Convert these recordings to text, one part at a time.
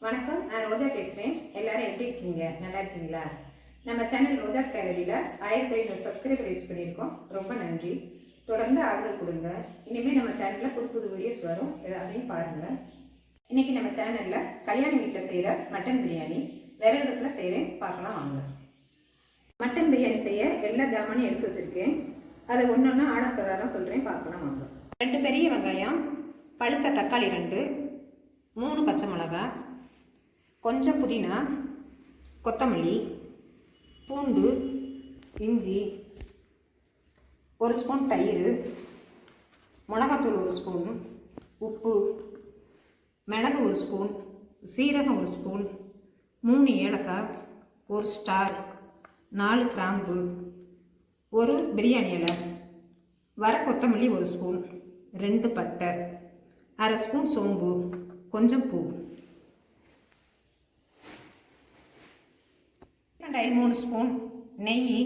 வணக்கம், நான் ரோஜா பேசுகிறேன். எல்லாரும் எப்படி இருக்கீங்க? நல்லா இருக்கீங்களா? நம்ம சேனல் ரோஜாஸ் கேலரியில் 1500 சப்ஸ்கிரைபர் ரீச் பண்ணியிருக்கோம். ரொம்ப நன்றி. தொடர்ந்து ஆதரவு கொடுங்க. இனிமேல் நம்ம சேனலில் புது புது வீடியோஸ் வரும், அதையும் பாருங்கள். இன்றைக்கி நம்ம சேனலில் கல்யாண வீட்டில் செய்கிற மட்டன் பிரியாணி விறகுடுப்பில் செய்கிறேன், பார்க்கலாம் வாங்க. மட்டன் பிரியாணி செய்ய எல்லா ஜாமானையும் எடுத்து வச்சுருக்கேன். அதை ஒன்று ஒன்று ஆர்டர் பிரகாரம் சொல்கிறேன், பார்க்கலாம் வாங்க. 2 பெரிய வெங்காயம், பழுத்த தக்காளி 2, 3 பச்சை மிளகாய், கொஞ்சம் புதினா, கொத்தமல்லி, பூண்டு, இஞ்சி, 1 ஸ்பூன் தயிர், மிளகாத்தூள் 1 ஸ்பூன், உப்பு, மிளகு 1 ஸ்பூன், சீரகம் 1 ஸ்பூன், 3 ஏலக்காய், 1 ஸ்டார், 4 கிராம்பு, 1 பிரியாணி இலை, வர கொத்தமல்லி 1 ஸ்பூன், 2 பட்டை, 1/2 ஸ்பூன் சோம்பு, கொஞ்சம் பூ, 3 ஸ்பூன் நெய்,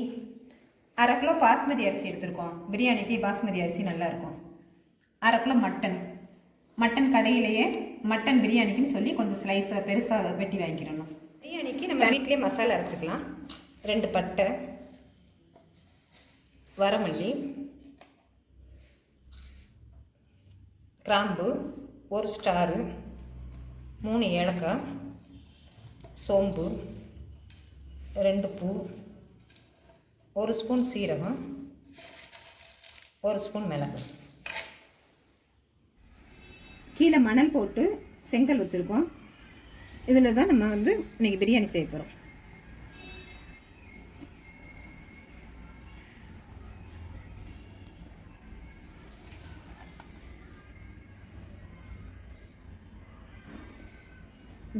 1/2 கிலோ பாஸ்மதி அரிசி எடுத்துருக்கோம். பிரியாணிக்கு பாஸ்மதி அரிசி நல்லாயிருக்கும். 1/2 கிலோ மட்டன் கடையிலேயே மட்டன் பிரியாணிக்குன்னு சொல்லி கொஞ்சம் ஸ்லைஸாக பெருசாக வெட்டி வாங்கிக்கிறணும். பிரியாணிக்கு நம்ம வீட்டிலே மசாலா அரைச்சிக்கலாம். 2 பட்டை, வரமல்லி, கிராம்பு, 1 ஸ்டாரு, 3 ஏலக்காய், சோம்பு, 2 பூ, 1 ஸ்பூன் சீரகம், 1 ஸ்பூன் மிளகு. கீழே மணல் போட்டு செங்கல் வச்சுருக்கோம். இதில் தான் நம்ம இன்றைக்கி பிரியாணி செய்ய போகிறோம்.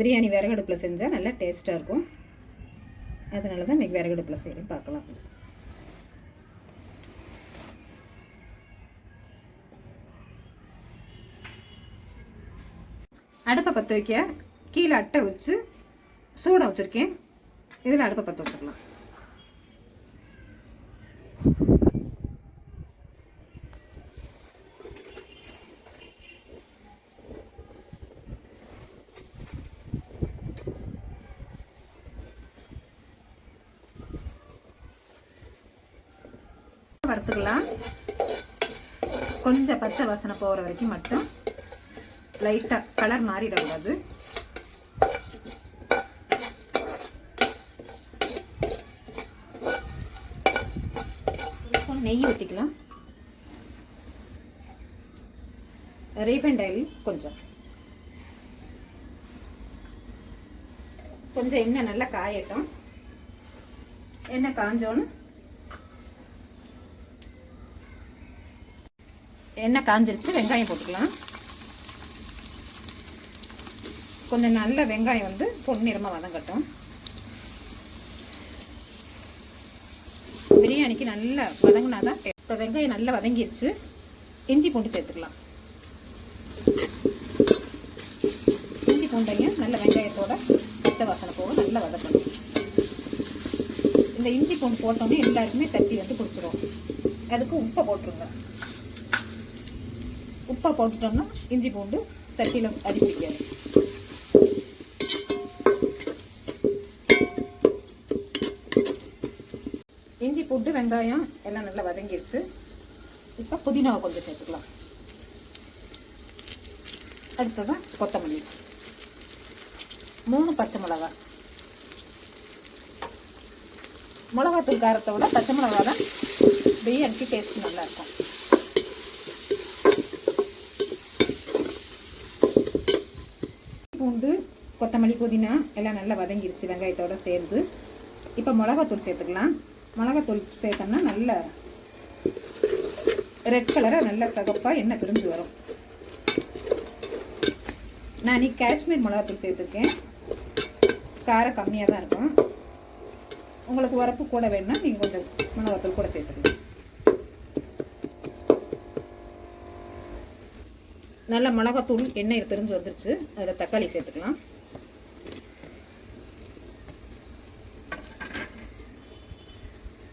பிரியாணி விறகடுப்பில் செஞ்சால் நல்லா டேஸ்ட்டாக இருக்கும். அதனால தான் இன்றைக்கி விறகடுப்பில் செய்கிறேன், பார்க்கலாம். அடுப்பை பற்ற வைக்க கீழே அட்டை வச்சு சூடாக வச்சுருக்கேன். இதில் அடுப்பை பற்ற வச்சுக்கலாம். வறுத்துக்கலாம். கொஞ்சம் பச்சை வாசனை போகிற வரைக்கும் மட்டும் லைட்டாக கலர் மாறிடக்கூடாது. நெய் ஊற்றிக்கலாம். ரீஃபைண்ட் ஆயில் கொஞ்சம் எண்ணெய் நல்லா காயட்டும். எண்ணெய் காஞ்சோன்னு எண்ணெய் காஞ்சிருச்சு, வெங்காயம் போட்டுக்கலாம். கொஞ்சம் நல்ல வெங்காயம் பொன்னிறமாக வதங்கட்டும். பிரியாணிக்கு நல்லா வதங்கினா தான். இப்போ வெங்காயம் நல்லா வதங்கிருச்சு. இஞ்சி பூண்டு சேர்த்துக்கலாம். இஞ்சி பூண்டையும் நல்ல வெங்காயத்தோட பச்சை வாசனை போக நல்லா வதக்கணும். இந்த இஞ்சி பூண்டு போட்டோன்னே எல்லாருக்குமே சட்டி பிடிச்சிரும். அதுக்கு உப்பை போட்டுருங்க. உப்பை போட்டுட்டோம்னா இஞ்சி பூண்டு சட்டியில் அடிப்பிடிக்காது. இஞ்சி பூண்டு வெங்காயம் எல்லாம் நல்லா வதங்கிடுச்சு. இப்போ புதினாவை கொஞ்சம் சேர்த்துக்கலாம். அடுத்ததான் கொத்தமல்லி, 3 பச்சை மிளகாய். மிளகாத்தூள் காரத்தை விட பச்சை மிளகா தான் பிரியாணிக்கு டேஸ்ட் நல்லாயிருக்கும். பூண்டு, கொத்தமல்லி, புதினா எல்லாம் நல்லா வதங்கிடுச்சு வெங்காயத்தோடு சேர்ந்து. இப்போ மிளகாத்தூள் சேர்த்துக்கலாம். மிளகாத்தூள் சேர்த்தோம்னா நல்ல ரெட் கலராக நல்ல சகப்பாக எண்ணெய் பிரிஞ்சு வரும். நான் இன்னைக்கு காஷ்மீர் மிளகாத்தூள் சேர்த்துருக்கேன். காரம் கம்மியாக தான் இருக்கும். உங்களுக்கு உரப்பு கூட வேணும்னா நீங்கள் கொஞ்சம் மிளகாத்தூள் கூட சேர்த்துக்கலாம். நல்ல மிளகாத்தூள் எண்ணெய் பிரிஞ்சு வந்துருச்சு. அதில் தக்காளி சேர்த்துக்கலாம்.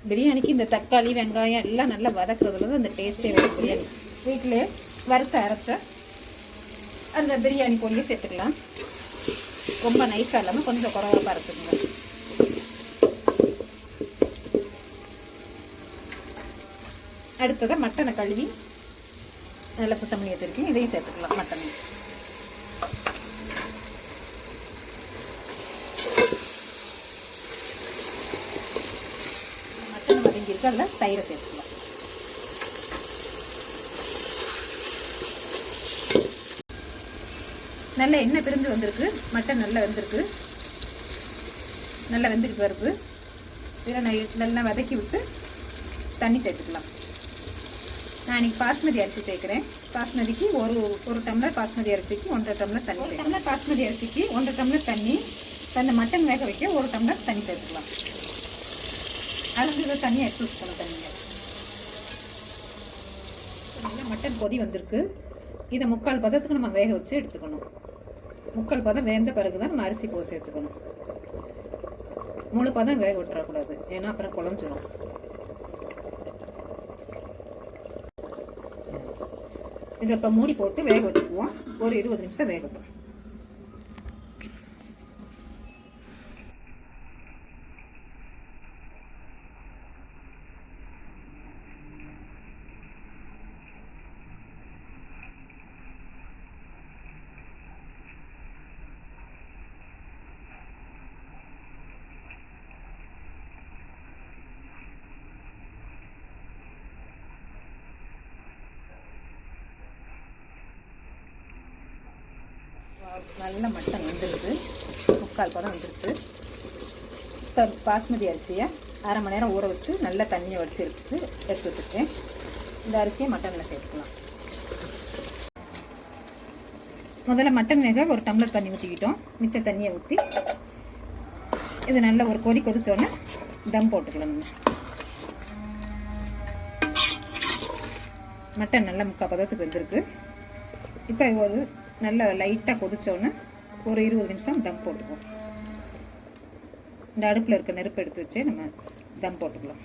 பிரியாணிக்கு இந்த தக்காளி வெங்காயம் எல்லாம் நல்லா வதக்குறதுல தான் இந்த டேஸ்ட்டே வேணும். பிரியாணி வீட்டிலே வறுத்து அரைச்ச அந்த பிரியாணி பொடியை சேர்த்துக்கலாம். ரொம்ப நைஸாக இல்லாமல் கொஞ்சம் குறவரப்பாக இருக்குங்க. அடுத்ததாக மட்டனை கழுவி நல்லா சுத்தம் பண்ணி வச்சுருக்கேன். இதையும் சேர்த்துக்கலாம். மட்டன் வதங்கிருக்கு. அதில் தயிரை சேர்த்துக்கலாம். நல்ல எண்ணெய் பிரிஞ்சு வந்திருக்கு. மட்டன் நல்லா வெந்திருக்கு. நல்லா வெந்திருக்கு பருப்பு. இதில் நல்லா வதக்கி விட்டு தண்ணி சேர்த்துக்கலாம். நான் இன்றைக்கி பாஸ்மதி அரிசி சேர்க்குறேன். பாஸ்மதிக்கு ஒரு டம்ளர் பாஸ்மதி அரிசிக்கு 1.5 டம்ளர் தண்ணி. 1 டம்ளர் பாஸ்மதி அரிசிக்கு 1.5 டம்ளர் தண்ணி. அந்த மட்டன் வேக வைக்க 1 டம்ளர் தண்ணி சேர்த்துக்கலாம். அளந்து தண்ணியை எடுத்து வச்சுக்கணும். தண்ணியை நல்லா மட்டன் கொதி வந்திருக்கு. இதை 3/4 பதத்துக்கு நம்ம வேக வச்சு எடுத்துக்கணும். 3/4 பதம் வேந்த பிறகு தான் நம்ம அரிசி போய் சேர்த்துக்கணும். முழு பதம் வேக விட்டுறக்கூடாது, ஏன்னா அப்புறம் குழஞ்சிடும். இதை இப்போ மூடி போட்டு வேக வச்சுக்குவோம். ஒரு 20 நிமிஷம் வேகட்டும். நல்ல மட்டன் வந்துடுது. 3/4 பதம் வந்துருச்சு. பாஸ்மதி அரிசியை 1/2 மணி நேரம் ஊற வச்சு நல்லா தண்ணியை வடித்து எடுத்து வச்சுருக்கேன். இந்த அரிசியை மட்டனில் சேர்த்துக்கலாம். முதல்ல மட்டன் வேக ஒரு டம்ளர் தண்ணி ஊற்றிக்கிட்டோம். மிச்ச தண்ணியை ஊற்றி இது நல்ல ஒரு கொதிச்சோன்னே தம் போட்டுக்கலாம். மட்டன் நல்லா 3/4 பதத்துக்கு வெந்திருக்கு. இப்போ ஒரு நல்லா லைட்டாக கொதிச்சோன்னே ஒரு 20 நிமிஷம் தம் போட்டுக்குவோம். இந்த அடுப்பில் இருக்க நெருப்பு எடுத்து வச்சே நம்ம தம் போட்டுக்கலாம்.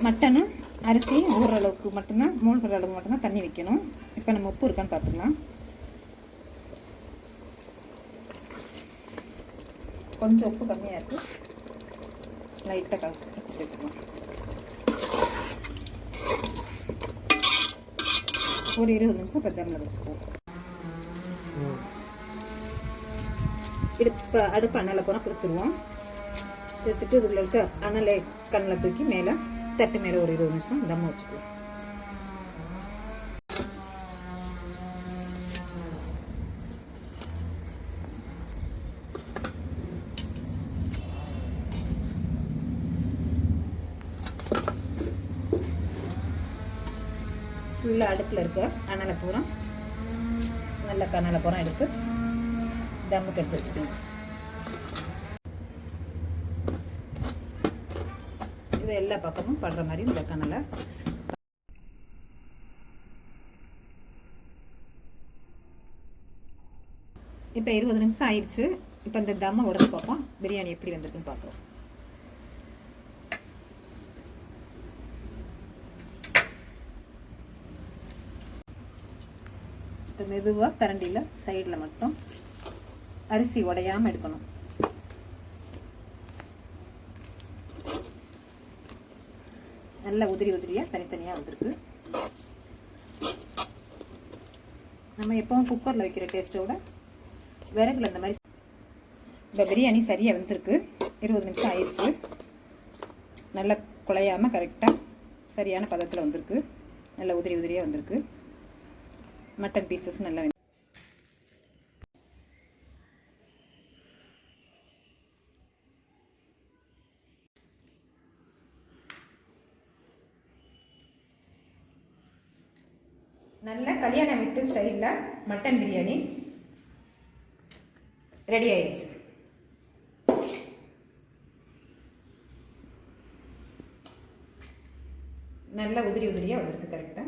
மட்டனும் அரிசியும் ஊறுற அளவுக்கு மட்டும்தான், மூழ்கிற அளவுக்கு மட்டும்தான் தண்ணி வைக்கணும். இப்போ நம்ம உப்பு இருக்கான்னு பார்த்துக்கலாம். கொஞ்சம் உப்பு கம்மியாக இருக்குது. லைட்டாக உப்பு சேர்த்துக்கலாம். ஒரு 20 நிமிஷம் தம்மில் வச்சுக்குவோம். அடுப்பு அனலை போனால் பிடிச்சிருவோம். வச்சுட்டு இதில் இருக்க அனலை கண்ணில் தூக்கி மேலே தட்டு மேலே ஒரு 20 நிமிஷம் தம் வச்சுக்குவோம். ஃபுல்லாக அடுப்பில் இருக்க அனலை பூரா நல்ல கனலை பூரா எடுத்து தம்முக்கு எடுத்து வச்சுக்கணும். இது எல்லா பக்கமும் படுற மாதிரி இந்த கனலை இப்போ 20 நிமிஷம் ஆயிடுச்சு. இப்போ இந்த தம்மை உடச்சு பார்ப்போம் பிரியாணி எப்படி வந்திருக்குன்னு பார்ப்போம். இப்போ மெதுவாக கரண்டியில் சைடில் மட்டும் அரிசி உடையாமல் எடுக்கணும். நல்லா உதிரியாக தனித்தனியாக வந்திருக்கு. நம்ம எப்பவும் குக்கரில் வைக்கிற டேஸ்ட்டோட விறகுல இந்த மாதிரி இந்த பிரியாணி சரியாக வந்திருக்கு. 20 நிமிஷம் ஆயிடுச்சு. நல்லா குழையாமல் கரெக்டாக சரியான பதத்தில் வந்திருக்கு. நல்லா உதிரியாக வந்திருக்கு. மட்டன் பீசஸ் நல்லா நல்ல கல்யாண வீட்டு ஸ்டைலில் மட்டன் பிரியாணி ரெடி ஆயிடுச்சு. நல்லா உதிரியாக வந்திருக்கு கரெக்டாக.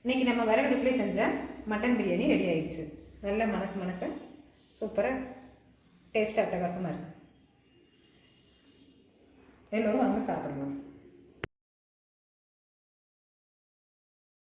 இன்றைக்கி நம்ம விறகடுப்புலேயே செஞ்ச மட்டன் பிரியாணி ரெடி ஆயிடுச்சு. நல்ல மணக்க சூப்பராக டேஸ்ட்டாக அட்டகாசமாக இருக்குது. எல்லோரும் வாங்க சாப்பிடலாம்.